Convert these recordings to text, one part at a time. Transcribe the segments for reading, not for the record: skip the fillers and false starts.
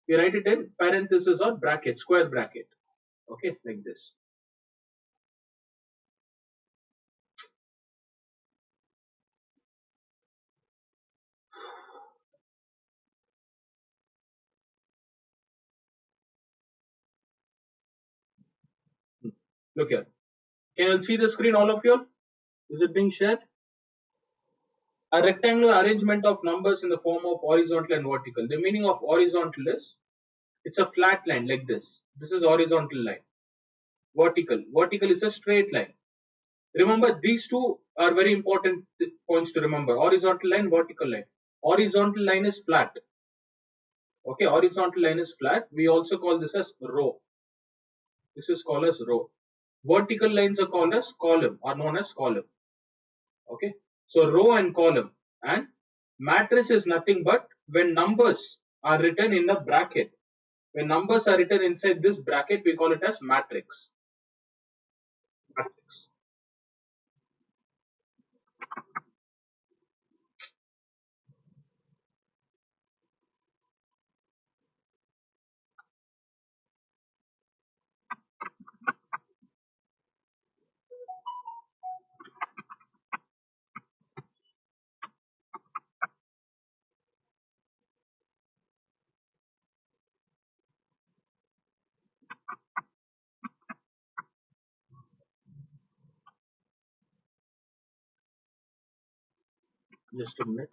We write it in parenthesis or bracket, square bracket. Okay, like this. Look here. Can you see the screen, all of you? Is it being shared? A rectangular arrangement of numbers in the form of horizontal and vertical. The meaning of horizontal is it's a flat line like this. This is horizontal line. Vertical is a straight line. Remember, these two are very important points to remember. Horizontal line, vertical line. Horizontal line is flat. Okay, horizontal line is flat. We also call this as row. This is called as row. Vertical lines are called as column, are known as column. Okay, so row and column. And matrix is nothing but when numbers are written in a bracket. When numbers are written inside this bracket, we call it as matrix. Matrix. Just a minute.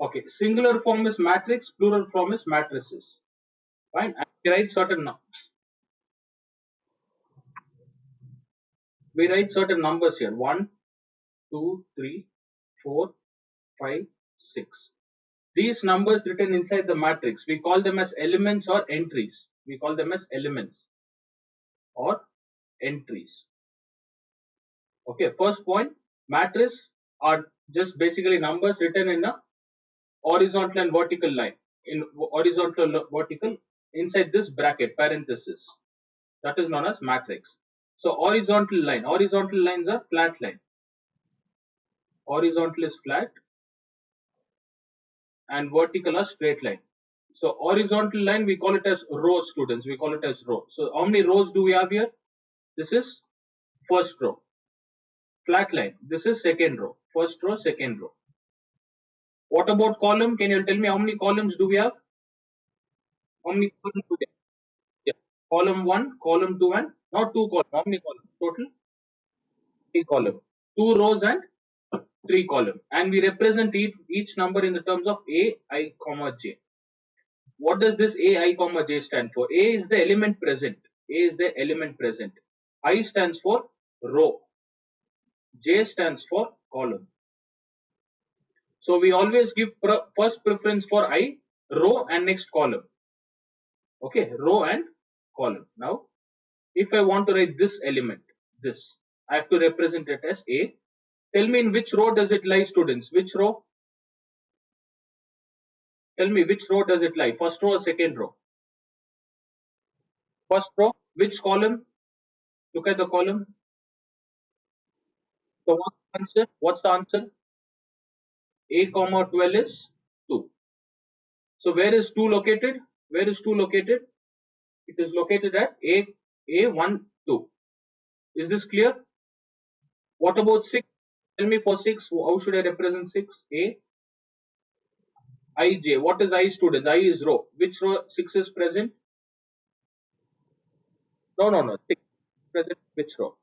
Okay, singular form is matrix, plural form is matrices. Fine. And we write certain numbers here. 1, 2, 3, 4, 5, 6. These numbers written inside the matrix, we call them as elements or entries. We call them as elements or entries. Okay, first point, matrices are just basically numbers written in a horizontal and vertical line. In horizontal vertical inside this bracket parenthesis. That is known as matrix. So horizontal lines are flat line. Horizontal is flat and vertical are straight line. So horizontal line we call it as row, students. We call it as row. So how many rows do we have here? This is first row. Flat line. This is second row. First row, second row. What about column? Can you tell me how many columns do we have? How many columns do we have? Yeah. Column 1, column 2 and not 2 columns. How many columns? Total 3 columns. 2 rows and 3 columns. And we represent each number in the terms of A, I, comma J. What does this A, I, comma J stand for? A is the element present. A is the element present. I stands for row. J stands for column. So we always give first preference for I, row and next column. Okay, row and column. Now, if I want to write this element, this, I have to represent it as A. Tell me in which row does it lie, students? Which row? Tell me which row does it lie? First row or second row? First row. Which column? Look at the column. So what's the answer? What's the answer? A comma 12 is 2. So where is 2 located? Where is 2 located? It is located at A1, 2. Is this clear? What about 6? Tell me for 6, how should I represent 6? Ij. What is I, students? I is row. Which row 6 is present? No, no, no. 6 is present. Which row?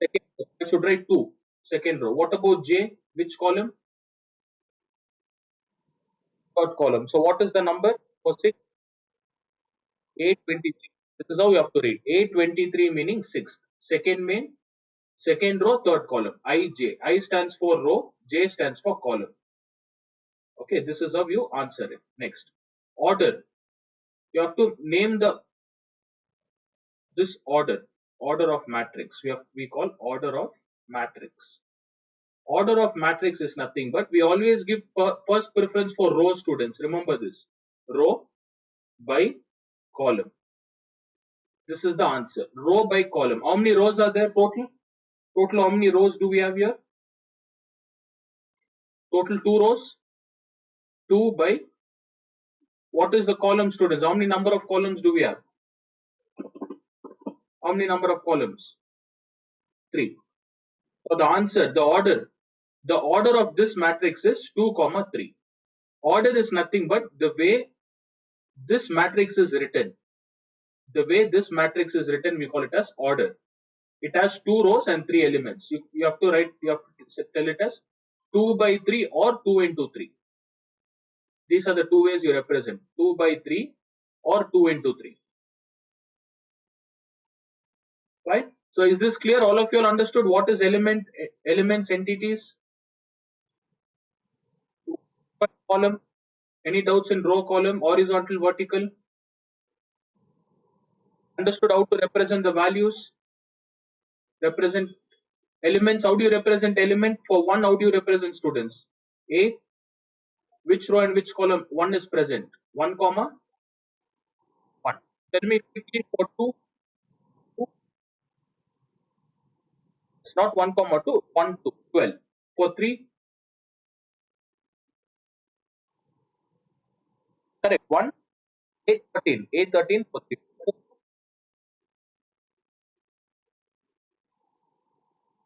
Second row. I should write 2. Second row. What about J? Which column? Third column. So what is the number for 6? 823. This is how you have to read. 823 meaning 6. Second main, second row, third column. Ij. I stands for row, J stands for column. Okay, this is how you answer it. Next. Order. You have to name the this order of matrix. We call order of matrix. Order of matrix is nothing but we always give first preference for row, students. Remember this. Row by column. This is the answer. Row by column. How many rows are there total? Total how many rows do we have here? Total 2 rows. 2 by what is the column, students? How many number of columns do we have? How many number of columns? 3. So the answer, the order of this matrix is 2 comma 3. Order is nothing but the way this matrix is written. The way this matrix is written, we call it as order. It has 2 rows and 3 elements. You have to write, you have to tell it as 2 by 3 or 2 into 3. These are the two ways you represent 2 by 3 or 2 into 3. Right? So is this clear? All of you all understood what is elements, entities? Column. Any doubts in row, column, horizontal, vertical? Understood how to represent the values? Represent elements. How do you represent element? For 1, how do you represent, students? A. Which row and which column 1 is present? 1 comma 1. Tell me quickly for 2. It's not 1 comma 2. 1, 2, 12. For 3. Correct. 1. A 13. A 13 for 3.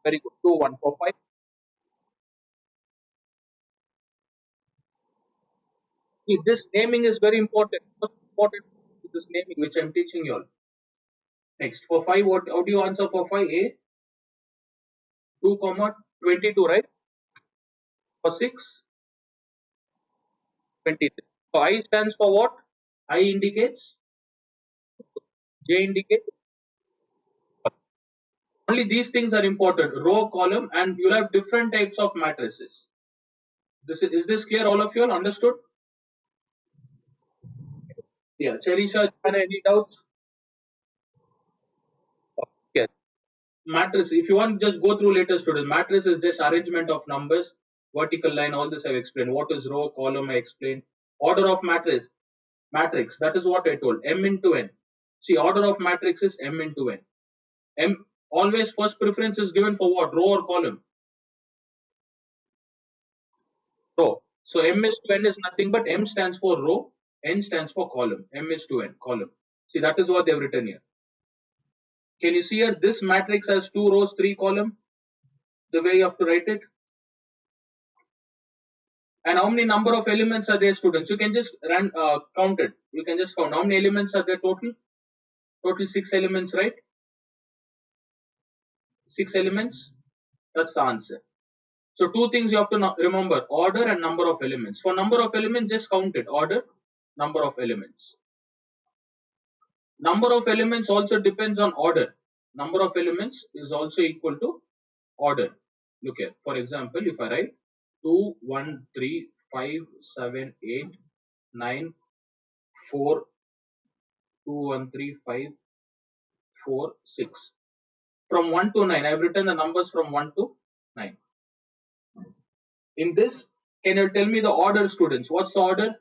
Very good. 2, 1 for 5. See, this naming is very important. Most important is this naming which I'm teaching you all. Next, for 5, what? How do you answer for 5? A 2 comma 22, right? For 6, 23. So I stands for what? I indicates, J indicates. Only these things are important. Row, column, and you'll have different types of matrices. Is this clear? All of you all understood? Yeah. Cherisha, any doubts? Yes. Matrix. If you want, just go through later, students. Matrix is just arrangement of numbers, vertical line. All this I've explained. What is row, column? I explained. Order of matrix. Matrix. That is what I told. M into N. See, order of matrix is M into N. M always first preference is given for what? Row or column? Row. So M is to N is nothing but M stands for row, N stands for column. M is to N, column. See, that is what they have written here. Can you see here? This matrix has 2 rows, 3 column. The way you have to write it. And how many number of elements are there, students? You can just count it. You can just count. How many elements are there total? Total 6 elements, right? 6 elements. That's the answer. So two things you have to remember: order and number of elements. For number of elements, just count it. Order, number of elements. Number of elements also depends on order. Number of elements is also equal to order. Look here. For example, if I write 2, 1, 3, 5, 7, 8, 9, 4, 2, 1, 3, 5, 4, 6. From 1 to 9, I have written the numbers from 1 to 9. In this, can you tell me the order, students? What's the order?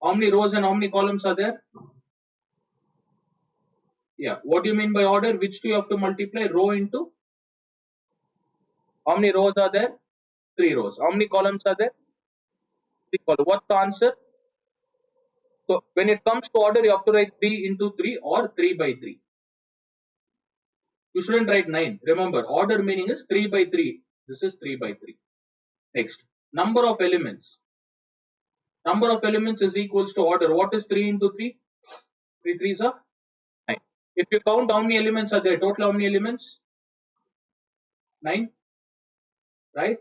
How many rows and how many columns are there? Yeah. What do you mean by order? Which two you have to multiply? Row into. How many rows are there? 3 rows. How many columns are there? column. What's the answer? So when it comes to order, you have to write 3 into 3 or 3 by 3. You shouldn't write 9. Remember, order meaning is 3 by 3. This is 3 by 3. Next, number of elements. Number of elements is equals to order. What is 3 into 3? 3 threes are 9. If you count how many elements are there, total how many elements? 9, right?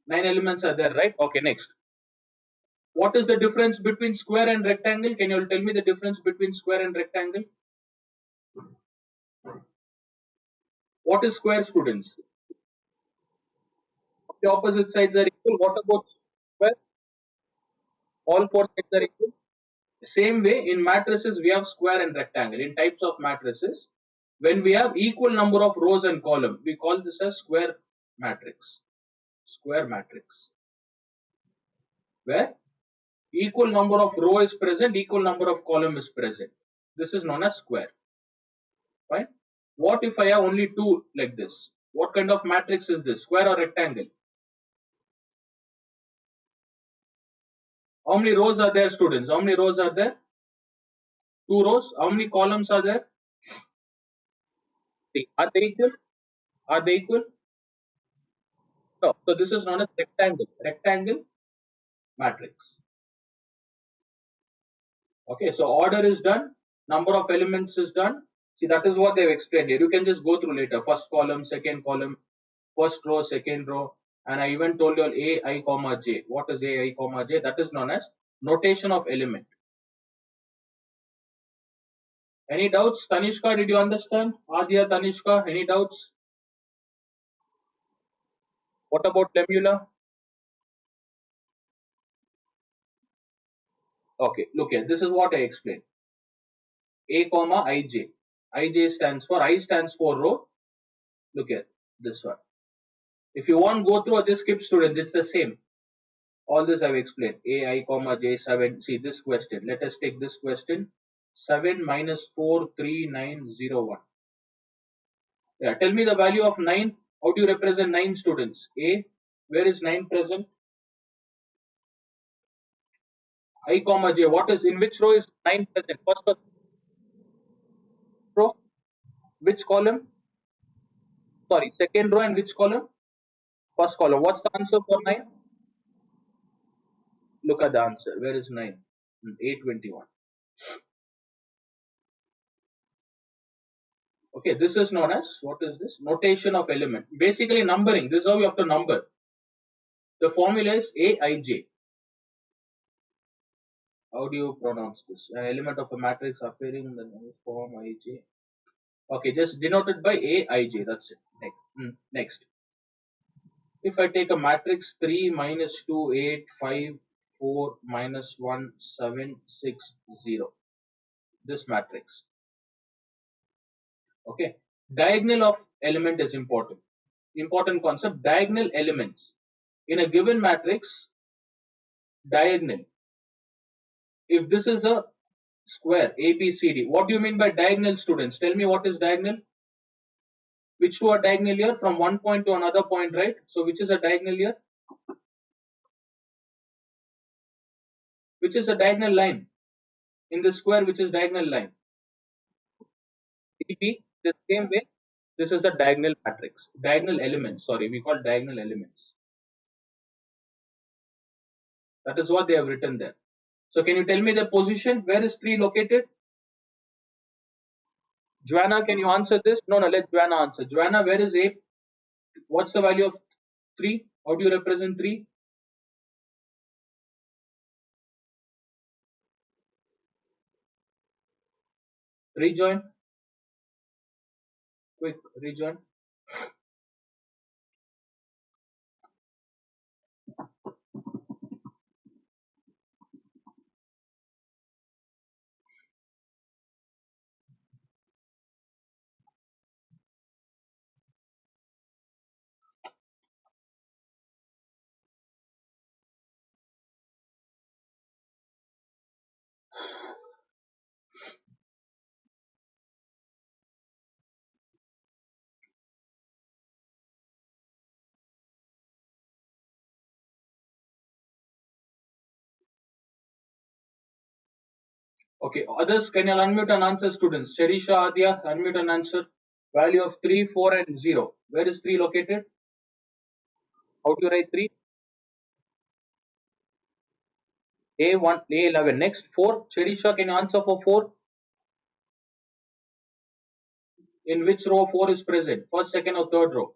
9 elements are there, right? Okay, next. What is the difference between square and rectangle? Can you tell me the difference between square and rectangle? What is square, students? The opposite sides are equal. What about square? All four sides are equal. Same way, in matrices, we have square and rectangle. In types of matrices, when we have equal number of rows and column, we call this as square matrix. Square matrix. Where equal number of row is present, equal number of column is present. This is known as square. Fine. What if I have only two like this? What kind of matrix is this? Square or rectangle? How many rows are there, students? How many rows are there? Two rows. How many columns are there? See, are they equal? Are they equal? No. So this is known as rectangle. Rectangle matrix. Okay. So order is done. Number of elements is done. See, that is what they've explained here. You can just go through later. First column, first row, second row, and I even told you all A I comma J. What is A I comma J? That is known as notation of element. Any doubts? Tanishka, did you understand? Adya, Tanishka, any doubts? What about Lemula? Okay, look here. This is what I explained. A comma ij. Ij stands for I stands for row. Look at this one. If you want go through or just skip, students, it's the same. All this I've explained. A I comma J 7. See this question. Let us take this question. 7 minus 43901. Yeah, tell me the value of 9. How do you represent 9, students? A. Where is 9 present? I comma J. What is in which row is 9 present? First row. Which column? Sorry, second row and which column? First column. What's the answer for 9? Look at the answer. Where is 9? 821. Okay, this is known as, what is this? Notation of element. Basically numbering. This is how you have to number. The formula is Aij. How do you pronounce this? An element of a matrix appearing in the form Ij. Okay, just denoted by Aij. That's it. Next. If I take a matrix 3 minus 2, 8, 5, 4, minus 1, 7, 6, 0. This matrix. Okay. Diagonal of element is important. Important concept. Diagonal elements. In a given matrix, diagonal. If this is a square ABCD, what do you mean by diagonal, students? Tell me what is diagonal. Which two are diagonal here? From one point to another point, right? So which is a diagonal here? Which is a diagonal line? In the square, which is diagonal line? CP, the same way, this is a diagonal matrix. Diagonal elements, sorry, we call diagonal elements. That is what they have written there. So can you tell me the position? Where is 3 located? Joanna, can you answer this? No, let Joanna answer. Joanna, where is 8? What's the value of 3? How do you represent 3? Rejoin. Quick, rejoin. Okay, others, can you unmute and answer, students? Sharisha, Adya, unmute and answer. Value of 3, 4 and 0. Where is 3 located? How do you write 3? A1, A11. Next, 4. Sharisha, can you answer for 4? In which row 4 is present? First, second or third row?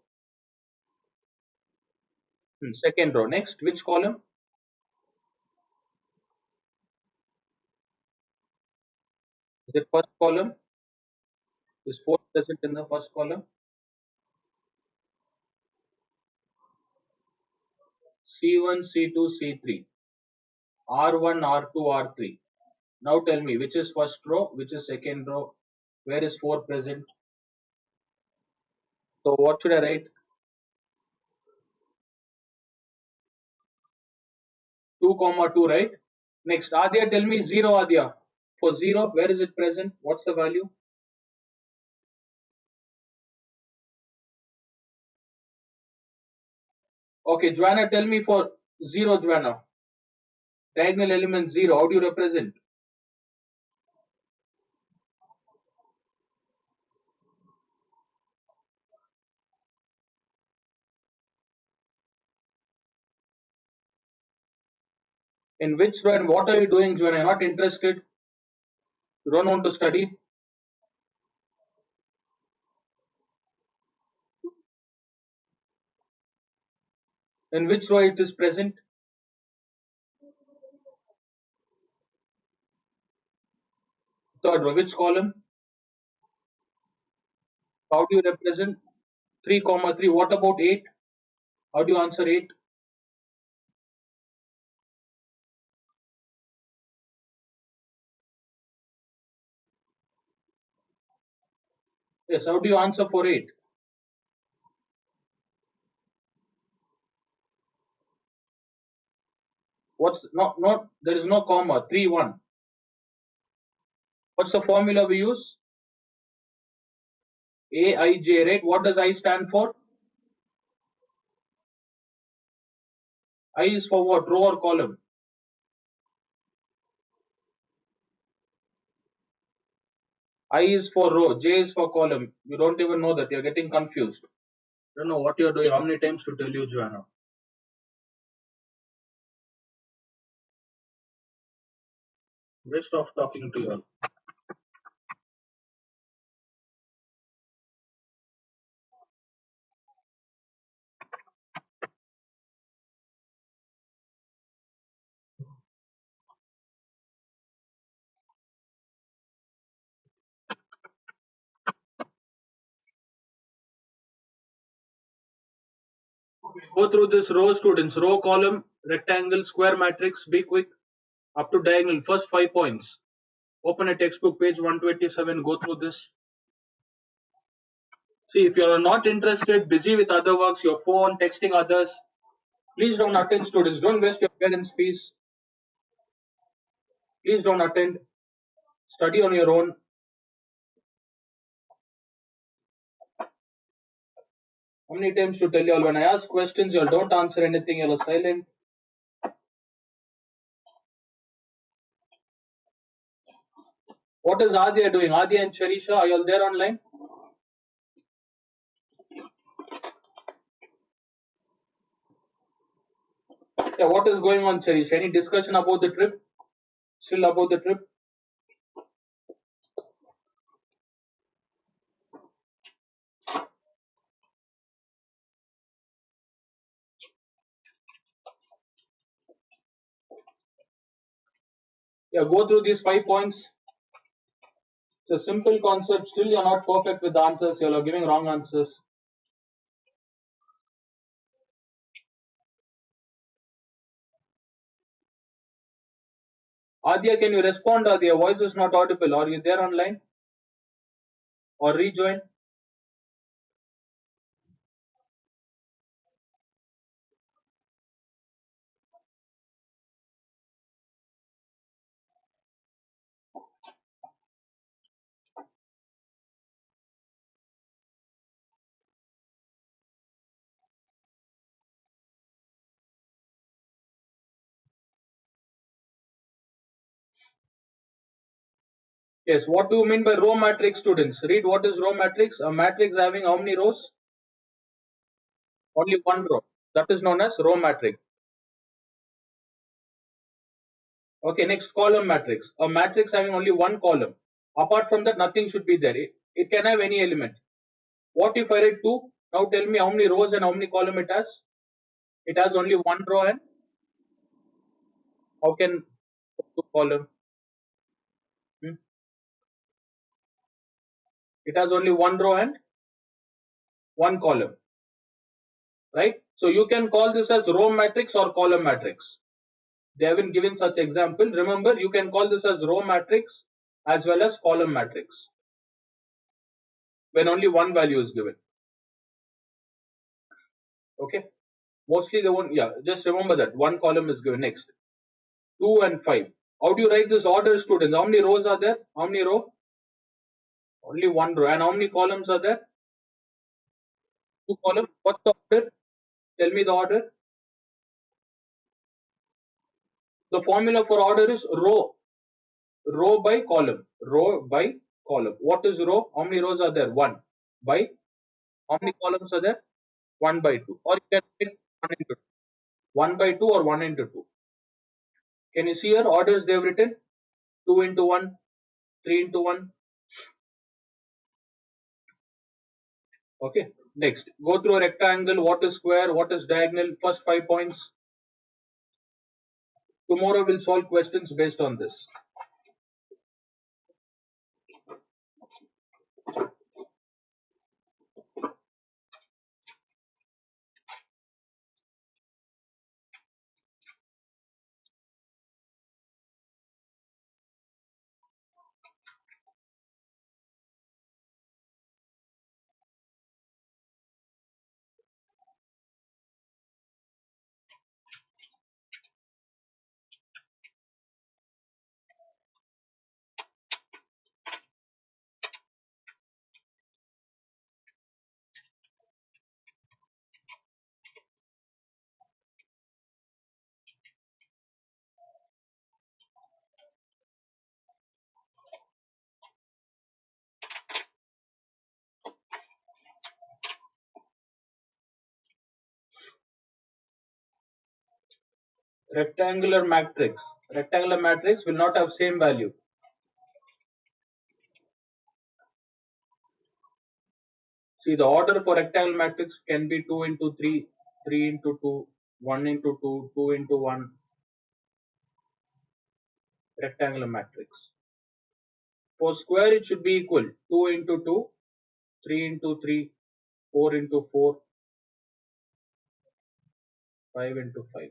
Second row. Next, which column? Is it first column? Is 4 present in the first column? C1, C2, C3. R1, R2, R3. Now tell me, which is first row, which is second row, where is 4 present? So what should I write? 2 comma 2, right? Next, Adya, tell me 0, Adya. For 0, where is it present? What's the value? Okay, Joanna, tell me for 0, Joanna. Diagonal element 0, how do you represent? In which row and what are you doing, Joanna? You're not interested? You don't want to study? In which row it is present? Third row. Which column? How do you represent? 3 comma 3. What about 8? How do you answer 8? Yes, how do you answer for 8? What's not there is no comma, 3 1. What's the formula we use? AIJ, right? What does I stand for? I is for what? Row or column? I is for row, J is for column. You don't even know that, you're getting confused. I don't know what you're doing, how many times to tell you, Joanna. Waste of talking to you. Go through this row, students. Row, column, rectangle, square matrix. Be quick. Up to diagonal. First 5 points. Open a textbook, page 127. Go through this. See, if you are not interested, busy with other works, your phone, texting others, please don't attend, students. Don't waste your parents' fees. Please don't attend. Study on your own. How many times to tell you all, when I ask questions, you all don't answer anything, you're silent. What is Adya doing? Adya and Charisha, are you all there online? Yeah, what is going on, Charisha? Any discussion about the trip? Still about the trip? Yeah, go through these 5 points. It's a simple concept. Still, you're not perfect with the answers. You're giving wrong answers. Adya, can you respond? Adya, voice is not audible. Are you there online? Or rejoin? Yes, what do you mean by row matrix, students? Read, what is row matrix? A matrix having how many rows? Only one row. That is known as row matrix. Okay, next, column matrix. A matrix having only one column. Apart from that, nothing should be there. It can have any element. What if I write 2? Now tell me how many rows and how many column it has? It has only one row, and how can 2 column? Hmm? It has only one row and one column, right? So you can call this as row matrix or column matrix. They haven't given such example. Remember, you can call this as row matrix as well as column matrix when only one value is given. Okay, mostly the one, yeah, just remember that one column is given. Next, 2 and 5. How do you write this order, students? How many rows are there? How many row? Only one row. And how many columns are there? 2 columns. What's the order? Tell me the order. The formula for order is row. Row by column. Row by column. What is row? How many rows are there? 1 by. How many columns are there? 1 by 2. Or you can write 1 into 2. 1 by 2 or 1 into 2. Can you see here orders they have written? 2 into 1, 3 into 1. Okay. Next, go through a rectangle. What is square? What is diagonal? First 5 points. Tomorrow we'll solve questions based on this. Rectangular matrix. Rectangular matrix will not have same value. See, the order for rectangular matrix can be 2 into 3, 3 into 2, 1 into 2, 2 into 1. Rectangular matrix. For square, it should be equal 2 into 2, 3 into 3, 4 into 4, 5 into 5.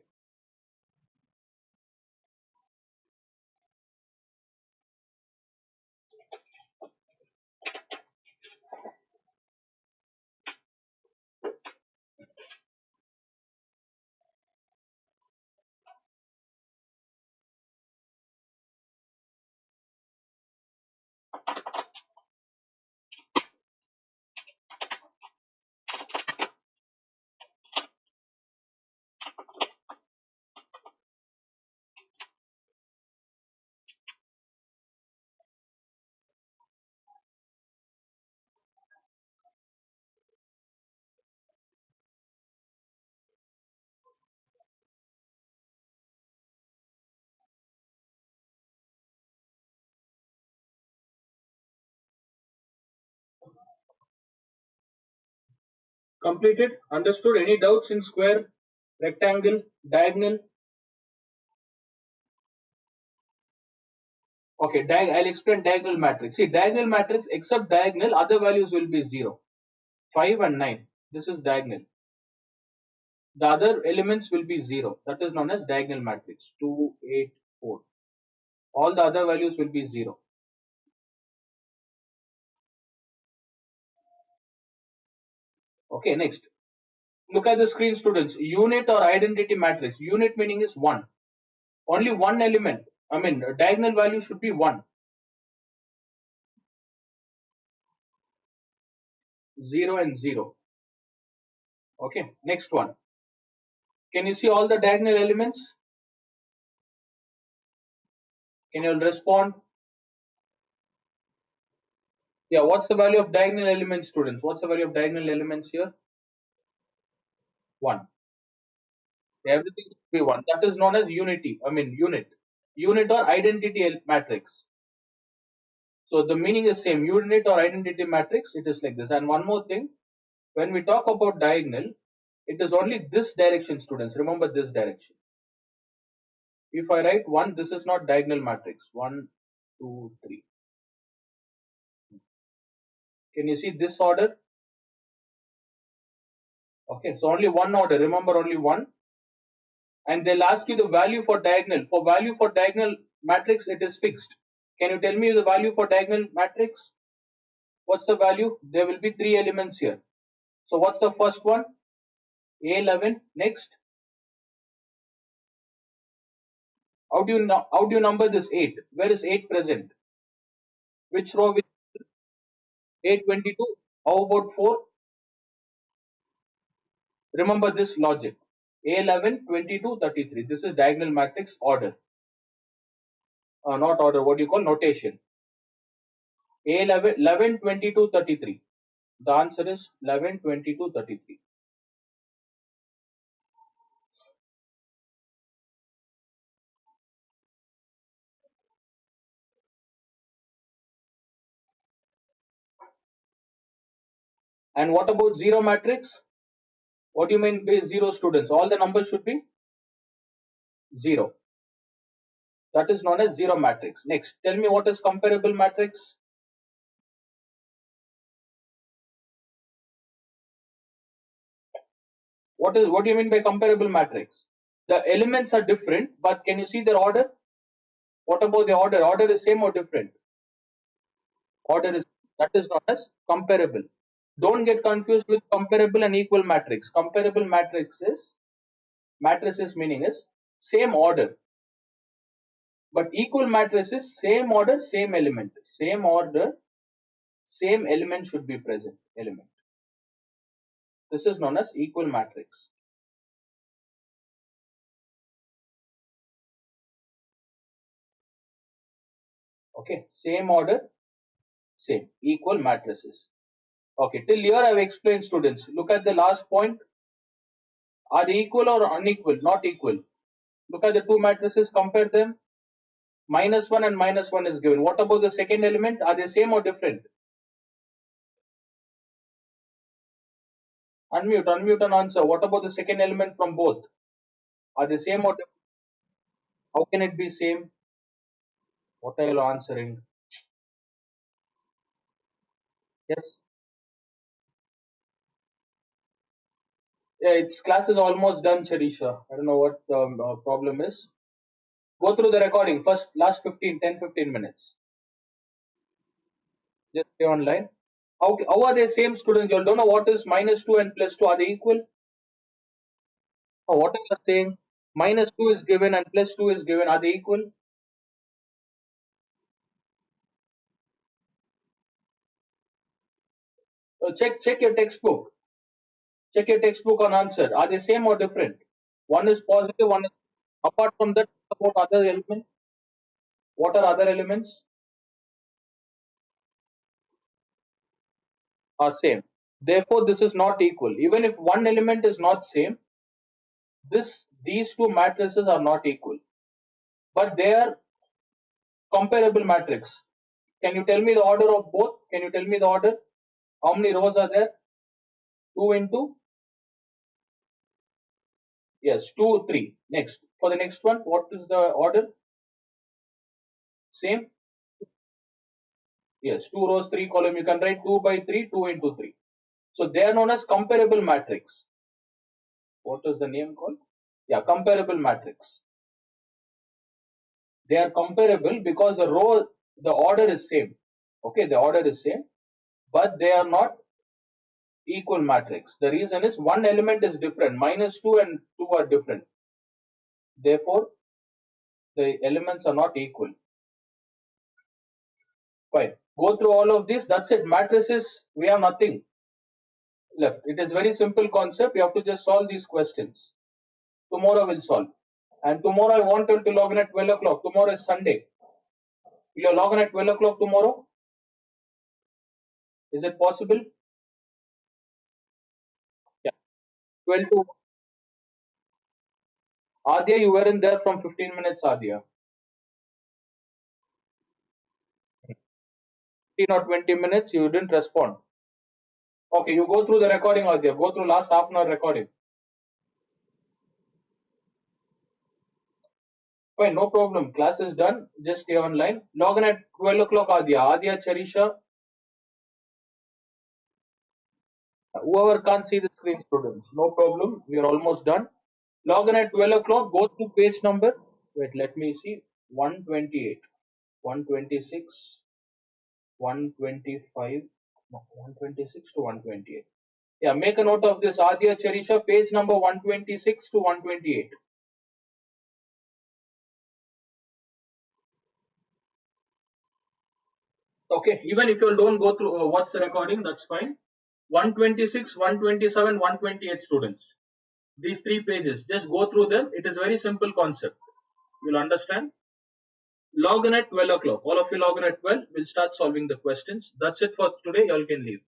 Completed? Understood? Any doubts in square, rectangle, diagonal? Okay, I'll explain diagonal matrix. See, diagonal matrix, except diagonal, other values will be 0. 5 and 9. This is diagonal. The other elements will be 0. That is known as diagonal matrix. 2, 8, 4. All the other values will be 0. Okay, next. Look at the screen, students. Unit or identity matrix. Unit meaning is 1. Only one element. I mean, diagonal value should be 1. 0 and 0. Okay, next one. Can you see all the diagonal elements? Can you all respond? Yeah, what's the value of diagonal elements, students? What's the value of diagonal elements here? 1. Everything should be 1. That is known as unity. I mean unit. Unit or identity matrix. So the meaning is same. Unit or identity matrix, it is like this. And one more thing, when we talk about diagonal, it is only this direction, students. Remember this direction. If I write 1, this is not diagonal matrix. 1, 2, 3. Can you see this order? Okay, so only one order. Remember only one. And they'll ask you the value for diagonal. For value for diagonal matrix, it is fixed. Can you tell me the value for diagonal matrix? What's the value? There will be 3 elements here. So what's the first one? A11. Next. How do you number this 8? Where is 8 present? Which row? 822. How about 4? Remember this logic. A11, 22, 33. This is diagonal matrix order. Not order, what do you call notation? A11, 11, 22, 33. The answer is 11, 22, 33. And what about zero matrix? What do you mean by zero, students? All the numbers should be zero. That is known as zero matrix. Next, tell me what is comparable matrix? What do you mean by comparable matrix? The elements are different, but can you see their order? What about the order? Order is same or different? Order is, that is known as comparable. Don't get confused with comparable and equal matrix. Comparable matrices meaning is same order, but equal matrix is same order, same element. Same order, same element should be present. Element. This is known as equal matrix. Okay, same order, same equal matrices. Okay, till here I have explained, students. Look at the last point. Are they equal or unequal? Not equal. Look at the two matrices, compare them. -1 and -1 is given. What about the second element? Are they same or different? Unmute and answer. What about the second element from both? Are they same or different? How can it be same? What are you answering? Yes. Yeah, its class is almost done, Charisha. I don't know what the problem is. Go through the recording first, last 10-15 minutes. Just stay online. How are they same, students? You don't know what is -2 and +2. Are they equal? Or what are you saying? -2 is given and +2 is given. Are they equal? Check your textbook. Check your textbook on answer. Are they same or different? One is positive, one is apart from that. About other elements. What are other elements? Are same. Therefore, this is not equal. Even if one element is not same, these two matrices are not equal. But they are comparable matrix. Can you tell me the order of both? Can you tell me the order? How many rows are there? 2 into, yes, 2, 3. Next, for the next one, what is the order? Same. Yes, 2 rows, 3 column. You can write 2 by 3, 2 into 3. So they are known as comparable matrix. What is the name called? Yeah, comparable matrix. They are comparable because the order is same. Okay, the order is same, but they are not equal matrix. The reason is one element is different. -2 and 2 are different. Therefore, the elements are not equal. Fine. Go through all of this. That's it. Matrices, we have nothing left. It is very simple concept. You have to just solve these questions. Tomorrow we'll solve. And tomorrow I want you to log in at 12 o'clock. Tomorrow is Sunday. Will you log in at 12 o'clock tomorrow? Is it possible? Yeah. 12 to Adya, you weren't there from 15 minutes, Adya. 15 or 20 minutes, you didn't respond. Okay, you go through the recording, Adya. Go through last half an hour recording. Fine, no problem. Class is done. Just stay online. Log in at 12 o'clock, Adya. Adya, Charisha, whoever can't see the screen, students. No problem. We are almost done. Log in at 12 o'clock. Go to page number. Wait, let me see. 128, 126, 125, no, 126 to 128. Yeah, make a note of this. Adya, Charisha, page number 126 to 128. Okay, even if you don't go through watch the recording, that's fine. 126, 127, 128 students. These three pages, just go through them. It is very simple concept. You'll understand. Log in at 12 o'clock. All of you log in at 12. We'll start solving the questions. That's it for today. Y'all can leave.